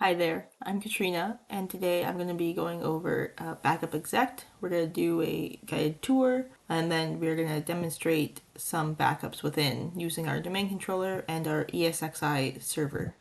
Hi there, I'm Katrina, and today I'm going to be going over Backup Exec. We're going to do a guided tour, and then we're going to demonstrate some backups within using our domain controller and our ESXi server.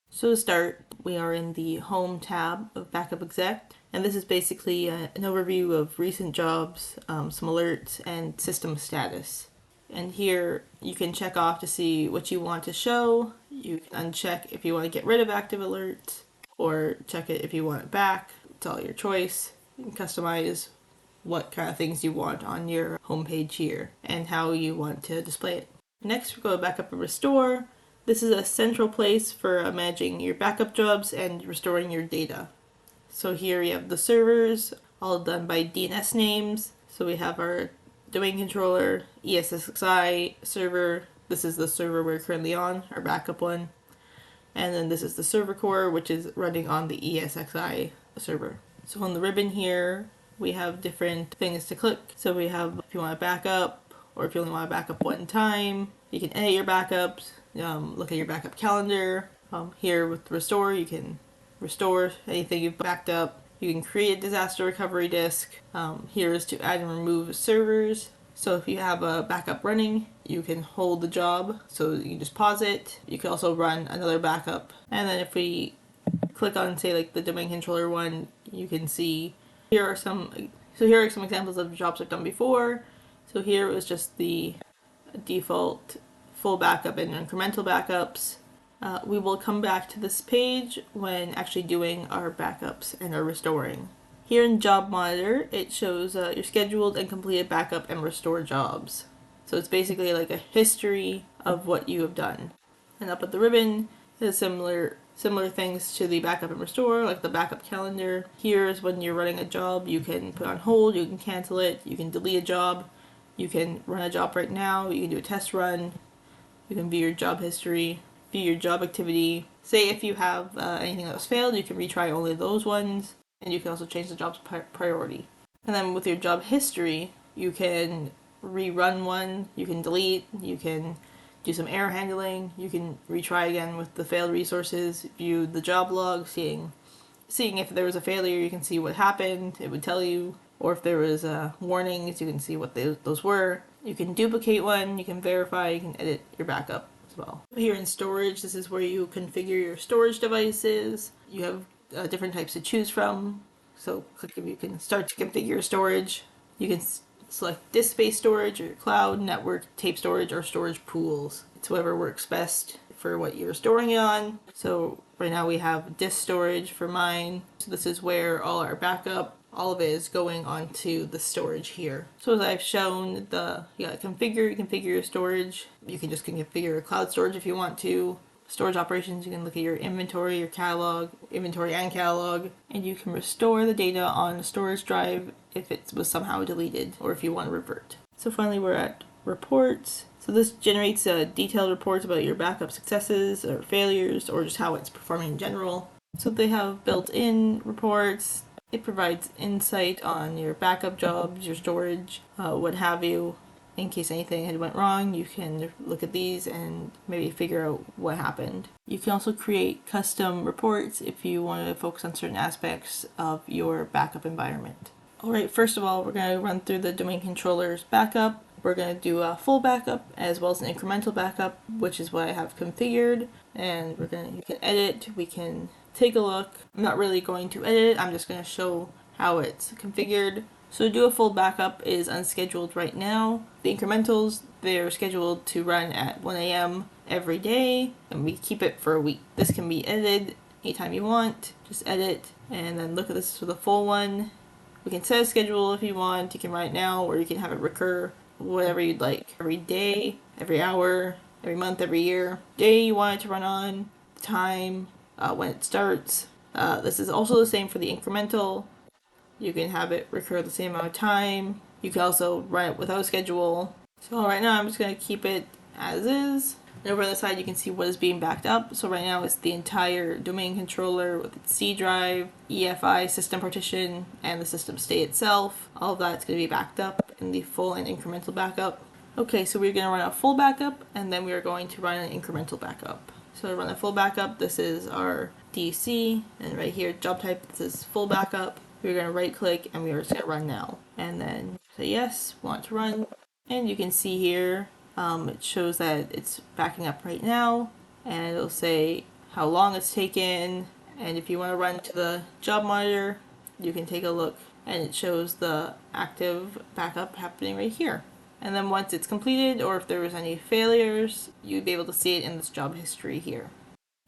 So to start, we are in the Home tab of Backup Exec, and this is basically an overview of recent jobs, some alerts, and system status. And here you can check off to see what you want to show. You can uncheck if you want to get rid of active alerts, or check it if you want it back. It's all your choice. You can customize what kind of things you want on your homepage here and how you want to display it. Next, we go backup and restore. This is a central place for managing your backup jobs and restoring your data. So here you have the servers, all done by DNS names. So we have our domain controller, ESXi server. This is the server we're currently on, our backup one. And then this is the server core, which is running on the ESXi server. So on the ribbon here, we have different things to click. So we have if you want to back up, or if you only want to back up one time. You can edit your backups, look at your backup calendar. Here with restore, you can restore anything you've backed up. You can create a disaster recovery disk. Here is to add and remove servers. So if you have a backup running, you can hold the job, so you can just pause it. You can also run another backup. And then if we click on, say, like the domain controller one, you can see here are some examples of jobs I've done before. So here it was just the default full backup and incremental backups. We will come back to this page when actually doing our backups and our restoring. Here in Job Monitor, it shows your scheduled and completed backup and restore jobs. So it's basically like a history of what you have done. And up at the ribbon is similar things to the backup and restore, like the backup calendar. Here is when you're running a job, you can put on hold, you can cancel it, you can delete a job, you can run a job right now, you can do a test run, you can view your job history, view your job activity. Say if you have anything that was failed, you can retry only those ones. And you can also change the job's priority. And then with your job history, you can rerun one, you can delete, you can do some error handling, you can retry again with the failed resources, view the job log, seeing if there was a failure, you can see what happened, it would tell you. Or if there was warnings, you can see what those were. You can duplicate one, you can verify, you can edit your backup as well. Here in storage, this is where you configure your storage devices. You have different types to choose from. So you can start to configure your storage. You can select disk-based storage or cloud, network, tape storage, or storage pools. It's whatever works best for what you're storing it on. So right now we have disk storage for mine. So this is where all our backup, all of it is going onto the storage here. So as I've shown, you gotta configure your storage. You can just configure your cloud storage if you want to. Storage operations, you can look at your inventory, your catalog, inventory and catalog, and you can restore the data on a storage drive if it was somehow deleted or if you want to revert. So finally we're at reports. So this generates detailed reports about your backup successes or failures or just how it's performing in general. So they have built-in reports. It provides insight on your backup jobs, your storage, what have you. In case anything had went wrong, you can look at these and maybe figure out what happened. You can also create custom reports if you want to focus on certain aspects of your backup environment. Alright, first of all, we're going to run through the domain controller's backup. We're going to do a full backup as well as an incremental backup, which is what I have configured. And you can edit, we can take a look. I'm not really going to edit, I'm just going to show how it's configured. So to do a full backup is unscheduled right now. The incrementals, they're scheduled to run at 1 a.m. every day, and we keep it for a week. This can be edited anytime you want. Just edit, and then look at this for the full one. We can set a schedule if you want. You can run it now, or you can have it recur, whatever you'd like. Every day, every hour, every month, every year. Day you want it to run on, the time, when it starts. This is also the same for the incremental. You can have it recur the same amount of time. You can also run it without a schedule. So right now I'm just going to keep it as is. And over on the side you can see what is being backed up. So right now it's the entire domain controller with its C drive, EFI system partition, and the system state itself. All of that's going to be backed up in the full and incremental backup. Okay, so we're going to run a full backup and then we are going to run an incremental backup. So to run a full backup, this is our DC, and right here, job type, this is full backup. We're going to right click and we're just going to run now. And then say yes, want to run. And you can see here, it shows that it's backing up right now. And it'll say how long it's taken. And if you want to run to the job monitor, you can take a look and it shows the active backup happening right here. And then once it's completed, or if there was any failures, you'd be able to see it in this job history here.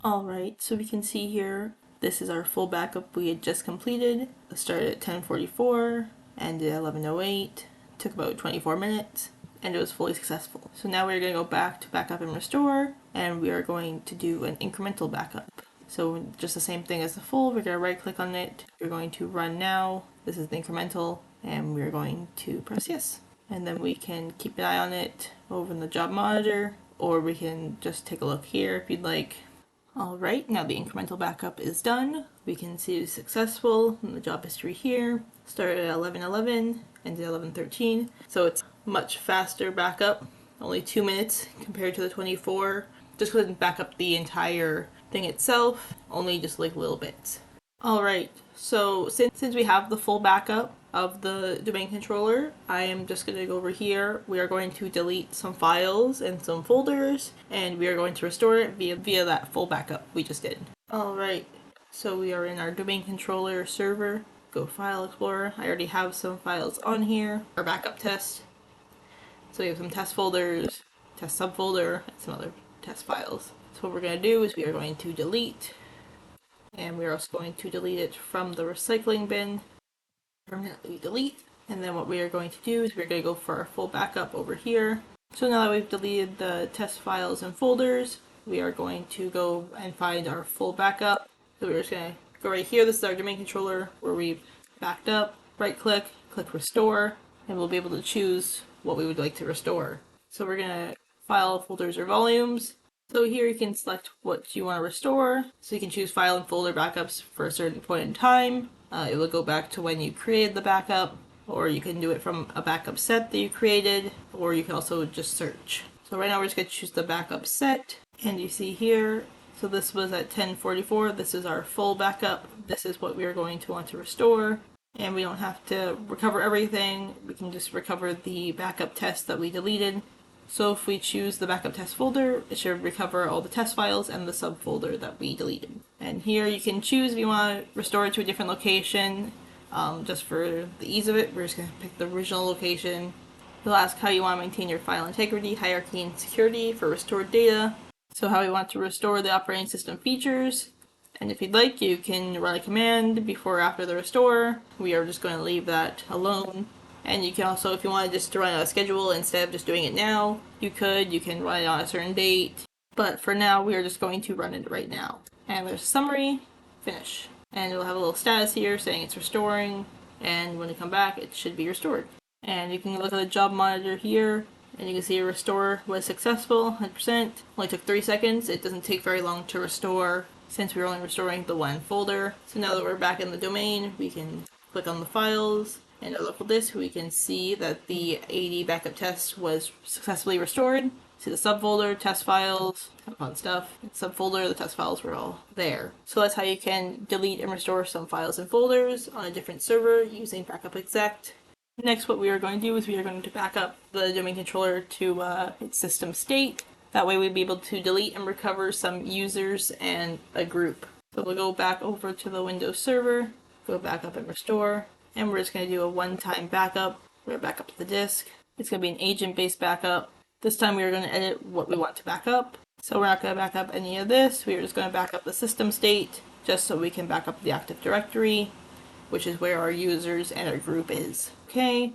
Alright, so we can see here, this is our full backup we had just completed. It started at 10:44, ended at 11:08, took about 24 minutes, and it was fully successful. So now we're going to go back to backup and restore, and we are going to do an incremental backup. So just the same thing as the full, we're going to right click on it, we're going to run now, this is the incremental, and we're going to press yes. And then we can keep an eye on it over in the job monitor, or we can just take a look here if you'd like. Alright, now the incremental backup is done. We can see it's successful in the job history here. Started at 11:11, ended at 11:13. So it's much faster backup, only 2 minutes compared to the 24. Just couldn't back up the entire thing itself, only just like little bits. Alright, so since we have the full backup of the domain controller, I am just going to go over here. We are going to delete some files and some folders, and we are going to restore it via that full backup we just did. Alright, so we are in our domain controller server. Go File Explorer. I already have some files on here. Our backup test. So we have some test folders, test subfolder, and some other test files. So what we're going to do is we are going to delete, and we're also going to delete it from the recycling bin. Permanently delete. And then what we are going to do is we're going to go for our full backup over here. So now that we've deleted the test files and folders, we are going to go and find our full backup. So we're just going to go right here. This is our domain controller where we've backed up. Right click, click restore, and we'll be able to choose what we would like to restore. So we're going to file, folders, or volumes. So here you can select what you want to restore. So you can choose file and folder backups for a certain point in time. It will go back to when you created the backup, or you can do it from a backup set that you created, or you can also just search. So right now we're just going to choose the backup set, and you see here, so this was at 10:44, this is our full backup, this is what we are going to want to restore, and we don't have to recover everything, we can just recover the backup test that we deleted. So if we choose the backup test folder, it should recover all the test files and the subfolder that we deleted. And here you can choose if you want to restore it to a different location. Just for the ease of it, we're just going to pick the original location. It'll ask how you want to maintain your file integrity, hierarchy, and security for restored data. So how we want to restore the operating system features. And if you'd like, you can run a command before or after the restore. We are just going to leave that alone. And you can also, if you wanted just to run a schedule instead of just doing it now, you can run it on a certain date. But for now, we are just going to run it right now. And there's a summary, finish. And it'll have a little status here saying it's restoring, and when you come back, it should be restored. And you can look at the job monitor here, and you can see a restore was successful, 100%. Only took 3 seconds. It doesn't take very long to restore since we were only restoring the one folder. So now that we're back in the domain, we can click on the files. And look at this, we can see that the AD backup test was successfully restored. See the subfolder, test files, fun stuff. Subfolder, the test files were all there. So that's how you can delete and restore some files and folders on a different server using Backup Exec. Next, what we are going to do is we are going to back up the domain controller to its system state. That way we'll be able to delete and recover some users and a group. So we'll go back over to the Windows server, go back up and restore. And we're just going to do a one-time backup. We're going to back up to the disk. It's going to be an agent-based backup. This time we are going to edit what we want to back up. So we're not going to back up any of this. We are just going to back up the system state, just so we can back up the Active Directory, which is where our users and our group is. Okay,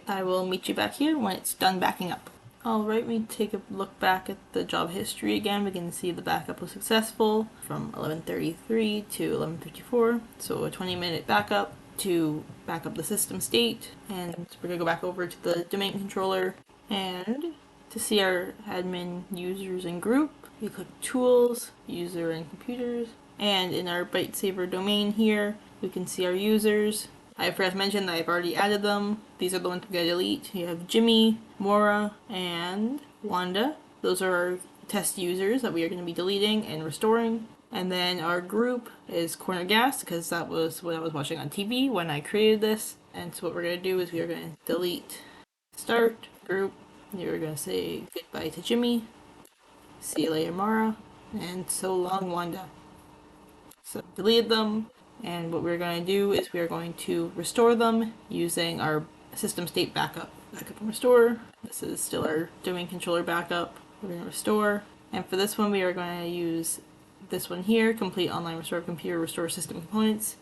I will meet you back here when it's done backing up. Alright, we take a look back at the job history again. We can see the backup was successful from 11:33 to 11:54, so a 20-minute backup to back up the system state. And we're going to go back over to the domain controller, and to see our admin users and group, we click Tools, User and Computers, and in our Byte-Saver domain here, we can see our users. I forgot to mention that I've already added them. These are the ones we're going to delete. You have Jimmy, Mora, and Wanda. Those are our test users that we are going to be deleting and restoring. And then our group is corner gas because that was what I was watching on TV when I created this. And so what we're going to do is we are going to delete start group. You're going to say goodbye to Jimmy. See you later, Mara. And so long, Wanda. So deleted them. And what we're going to do is we are going to restore them using our system state backup. Backup and restore. This is still our domain controller backup. We're going to restore. And for this one, we are going to use this one here, complete online restore computer, restore system components,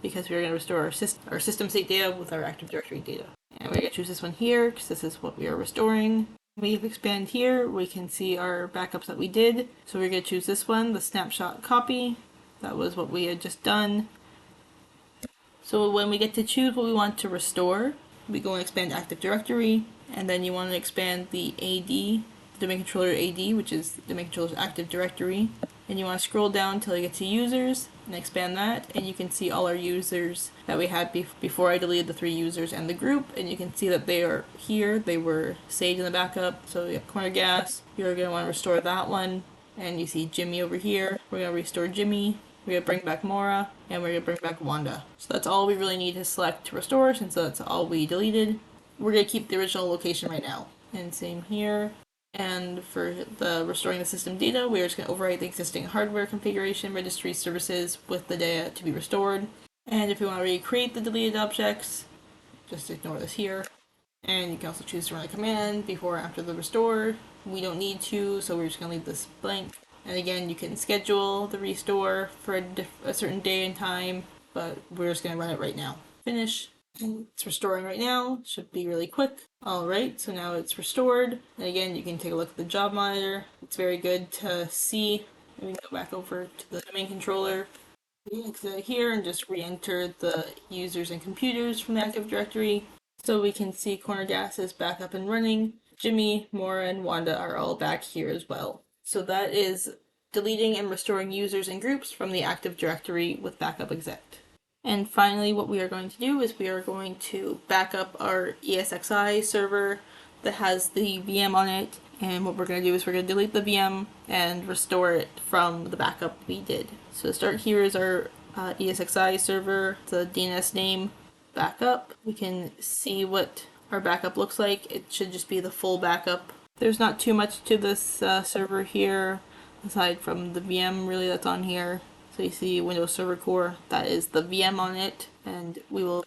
because we're going to restore our system state data with our Active Directory data. And we're going to choose this one here, because this is what we are restoring. We expand here, we can see our backups that we did. So we're going to choose this one, the snapshot copy. That was what we had just done. So when we get to choose what we want to restore, we go and expand Active Directory, and then you want to expand the AD, domain controller AD, which is domain controller's Active Directory. And you want to scroll down until you get to users and expand that, and you can see all our users that we had before I deleted the 3 users and the group, and you can see that they are here. They were saved in the backup. So you have corner gas, you're going to want to restore that one, and you see Jimmy over here. We're going to restore Jimmy, we're going to bring back Mora, and we're going to bring back Wanda. So that's all we really need to select to restore, since that's all we deleted. We're going to keep the original location right now, and same here. And for the restoring the system data, we are just going to overwrite the existing hardware configuration registry services with the data to be restored. And if we want to recreate the deleted objects, just ignore this here. And you can also choose to run a command before or after the restore. We don't need to, so we're just going to leave this blank. And again, you can schedule the restore for a certain day and time, but we're just going to run it right now. Finish. And it's restoring right now. Should be really quick. Alright, so now it's restored. And again, you can take a look at the job monitor. It's very good to see. We can go back over to the domain controller. We exit here and just re-enter the users and computers from the Active Directory. So we can see Corner Gas is back up and running. Jimmy, Mora, and Wanda are all back here as well. So that is deleting and restoring users and groups from the Active Directory with backup exec. And finally, what we are going to do is we are going to back up our ESXi server that has the VM on it. And what we're going to do is we're going to delete the VM and restore it from the backup we did. So to start here is our ESXi server, the DNS name, backup. We can see what our backup looks like. It should just be the full backup. There's not too much to this server here, aside from the VM really that's on here. So you see Windows Server Core, that is the VM on it, and that will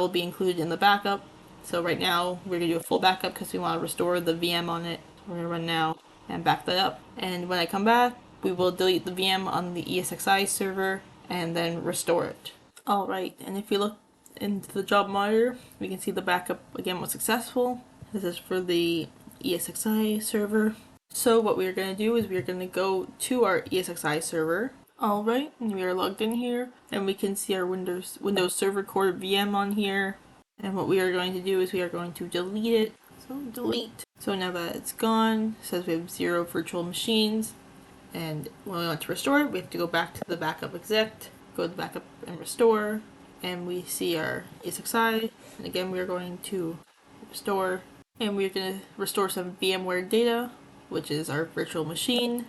be included in the backup. So right now we're going to do a full backup because we want to restore the VM on it. We're going to run now and back that up. And when I come back, we will delete the VM on the ESXi server and then restore it. Alright, and if you look into the job monitor, we can see the backup again was successful. This is for the ESXi server. So what we are going to do is we are going to go to our ESXi server. Alright, and we are logged in here, and we can see our Windows Server Core VM on here. And what we are going to do is we are going to delete it. So delete. So now that it's gone, it says we have 0 virtual machines. And when we want to restore it, we have to go back to the backup exec, go to the backup and restore, and we see our ESXi. And again, we are going to restore, and we're going to restore some VMware data, which is our virtual machine.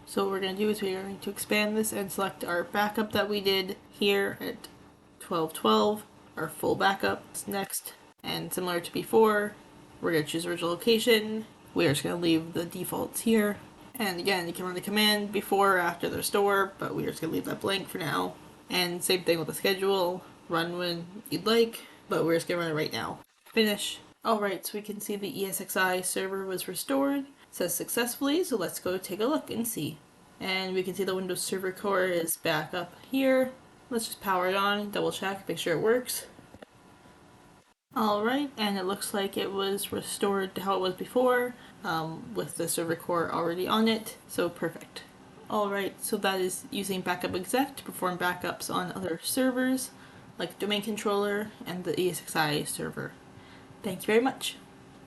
So what we're going to do is we're going to expand this and select our backup that we did here at 1212, our full backup. Next, and similar to before, we're going to choose original location. We're just going to leave the defaults here. And again, you can run the command before or after the restore, but we're just going to leave that blank for now. And same thing with the schedule, run when you'd like, but we're just going to run it right now. Finish. Alright, so we can see the ESXi server was restored. It says successfully, so let's go take a look and see. And we can see the Windows Server Core is back up here. Let's just power it on, double check, make sure it works. Alright, and it looks like it was restored to how it was before, with the server core already on it, so perfect. Alright, so that is using backup exec to perform backups on other servers, like domain controller and the ESXi server. Thank you very much.